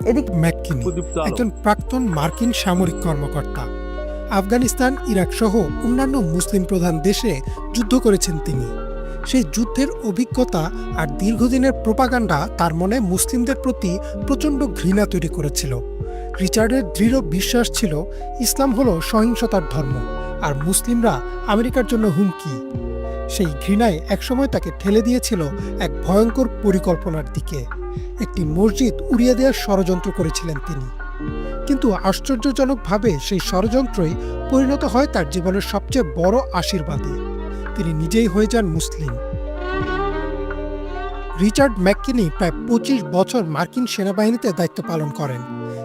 এদিকে ম্যাককিনি একজন প্রাক্তন মার্কিন সামরিক কর্মকর্তা। আফগানিস্তান, ইরাক সহ অন্যান্য মুসলিম প্রধান দেশে যুদ্ধ করেছেন তিনি। সেই যুদ্ধের অভিজ্ঞতা আর দীর্ঘদিনের প্রোপাগান্ডা তার মনে মুসলিমদের প্রতি প্রচণ্ড ঘৃণা তৈরি করেছিল। রিচার্ডের দৃঢ় বিশ্বাস ছিল ইসলাম হলো সহিংসতার ধর্ম, আর মুসলিমরা আমেরিকার জন্য হুমকি। সেই ঘৃণায় একসময় তাকে ঠেলে দিয়েছিল এক ভয়ঙ্কর পরিকল্পনার দিকে। একটি মসজিদ উড়িয়ে দেওয়ার ষড়যন্ত্র করেছিলেন তিনি। কিন্তু আশ্চর্যজনকভাবে সেই ষড়যন্ত্রই পরিণত হয় তার জীবনের সবচেয়ে বড় আশীর্বাদে। তিনি নিজেই হয়ে যান মুসলিম। রিচার্ড ম্যাককিনি প্রায় ২৫ বছর মার্কিন সেনাবাহিনীতে দায়িত্ব পালন করেন।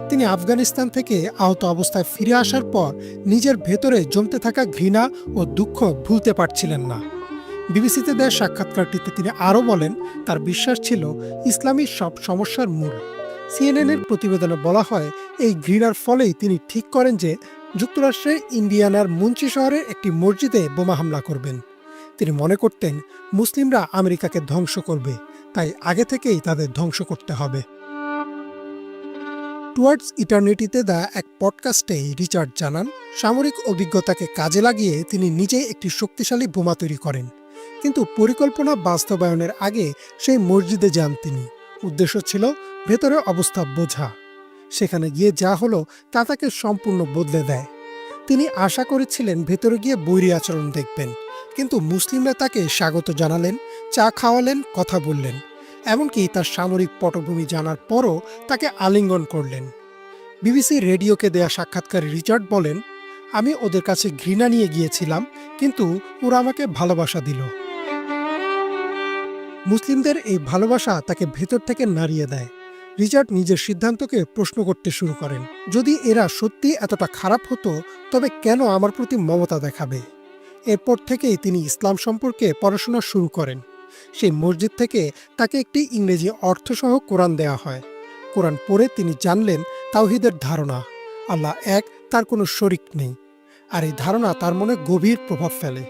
তিনি আফগানিস্তান থেকে আহত অবস্থায় ফিরে আসার পর নিজের ভেতরে জমতে থাকা ঘৃণা ও দুঃখ ভুলতে পারছিলেন না। বিবিসিতে দেওয়া সাক্ষাৎকারটিতে তিনি আরও বলেন, তার বিশ্বাস ছিল ইসলামই সব সমস্যার মূল। সিএনএনের প্রতিবেদনে বলা হয়, এই ঘৃণার ফলেই তিনি ঠিক করেন যে যুক্তরাষ্ট্রের ইন্ডিয়ানার মুন্সি শহরে একটি মসজিদে বোমা হামলা করবেন। তিনি মনে করতেন মুসলিমরা আমেরিকাকে ধ্বংস করবে, তাই আগে থেকেই তাদের ধ্বংস করতে হবে। টুয়ার্ডস ইটার্নিটিতে দেওয়া এক পডকাস্টে রিচার্ড জানান, সামরিক অভিজ্ঞতাকে কাজে লাগিয়ে তিনি নিজেই একটি শক্তিশালী বোমা তৈরি করেন। কিন্তু পরিকল্পনা বাস্তবায়নের আগে সেই মসজিদে যান তিনি। উদ্দেশ্য ছিল ভেতরে অবস্থা বোঝা। সেখানে গিয়ে যা হলো তা তাকে সম্পূর্ণ বদলে দেয়। তিনি আশা করেছিলেন ভেতরে গিয়ে বৈরী আচরণ দেখবেন, কিন্তু মুসলিমরা তাকে স্বাগত জানালেন, চা খাওয়ালেন, কথা বললেন, এমনকি তার সামরিক পটভূমি জানার পরও তাকে আলিঙ্গন করলেন। বিবিসি রেডিওকে দেয়া সাক্ষাৎকারে রিচার্ড বলেন, আমি ওদের কাছে ঘৃণা নিয়ে গিয়েছিলাম, কিন্তু ওরা আমাকে ভালোবাসা দিল। মুসলিমদের এই ভালোবাসা তাকে ভেতর থেকে নাড়িয়ে দেয়। রিচার্ড নিজের সিদ্ধান্তকে প্রশ্ন করতে শুরু করেন, যদি এরা সত্যি এতটা খারাপ হতো তবে কেন আমার প্রতি মমতা দেখাবে? এরপর থেকেই তিনি ইসলাম সম্পর্কে পড়াশোনা শুরু করেন। সেই মসজিদ থেকে তাকে একটি ইংরেজি অর্থসহ কোরআন দেয়া হয়। কোরআন পড়ে তিনি জানলেন তাওহীদের ধারণা, আল্লাহ এক, তার কোনো শরিক নেই। আর এই ধারণা তার মনে গভীর প্রভাব ফেলে।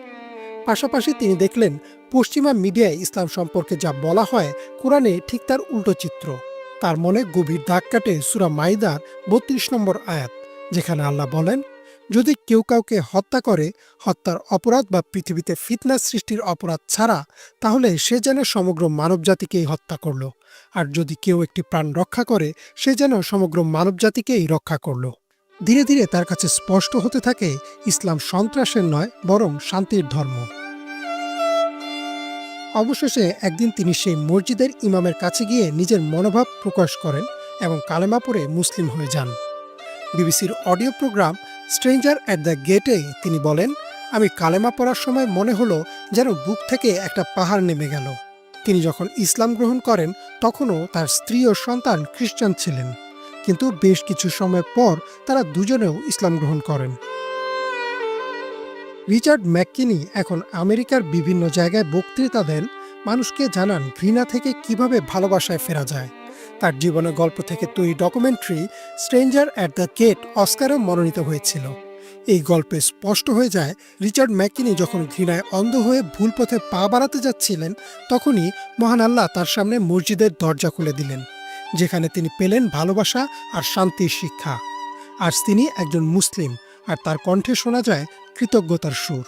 পাশাপাশি তিনি দেখলেন পশ্চিমা মিডিয়ায় ইসলাম সম্পর্কে যা বলা হয় কোরআনে ঠিক তার উল্টো চিত্র। তার মনে গভীর দাগ কাটে সূরা মাইদার ৩২ নম্বর আয়াত, যেখানে আল্লাহ বলেন, যদি কেউ কাউকে হত্যা করে, হত্যার অপরাধ বা পৃথিবীতে ফিতনা সৃষ্টির অপরাধ ছাড়া, তাহলে সে যেন সমগ্র মানবজাতিকেই হত্যা করল। আর যদি কেউ একটি প্রাণ রক্ষা করে, সে যেন সমগ্র মানবজাতিকেই রক্ষা করল। ধীরে ধীরে তার কাছে স্পষ্ট হতে থাকে ইসলাম সন্ত্রাসের নয়, বরং শান্তির ধর্ম। অবশেষে একদিন তিনি সেই মসজিদের ইমামের কাছে গিয়ে নিজের মনোভাব প্রকাশ করেন এবং কালেমা পড়ে মুসলিম হয়ে যান। বিবিসির audio programme stranger at the গেটে তিনি বলেন, আমি কালেমা পড়ার সময় মনে হলো যেন বুক থেকে একটা পাহাড় নেমে গেল। তিনি যখন ইসলাম গ্রহণ করেন তখনও তার স্ত্রী ও সন্তান খ্রিস্টান ছিলেন, কিন্তু বেশ কিছু সময় পর তারা দুজনেও ইসলাম গ্রহণ করেন। রিচার্ড ম্যাককিনি এখন আমেরিকার বিভিন্ন জায়গায় বক্তৃতা দেন, মানুষকে জানান ঘৃণা থেকে কিভাবে ভালোবাসায় ফেরা যায়। তার জীবনের গল্প থেকে তৈরি documentary stranger at the gate অস্কারেও মনোনীত হয়েছিল। এই গল্পে স্পষ্ট হয়ে যায়, রিচার্ড ম্যাককিনি যখন ঘৃণায় অন্ধ হয়ে ভুল পথে পা বাড়াতে যাচ্ছিলেন, তখনই মহান আল্লাহ তার সামনে মসজিদের দরজা খুলে দিলেন, যেখানে তিনি পেলেন ভালোবাসা আর শান্তির শিক্ষা। আজ তিনি একজন মুসলিম, আর তার কণ্ঠে শোনা যায় কৃতজ্ঞতার সুর।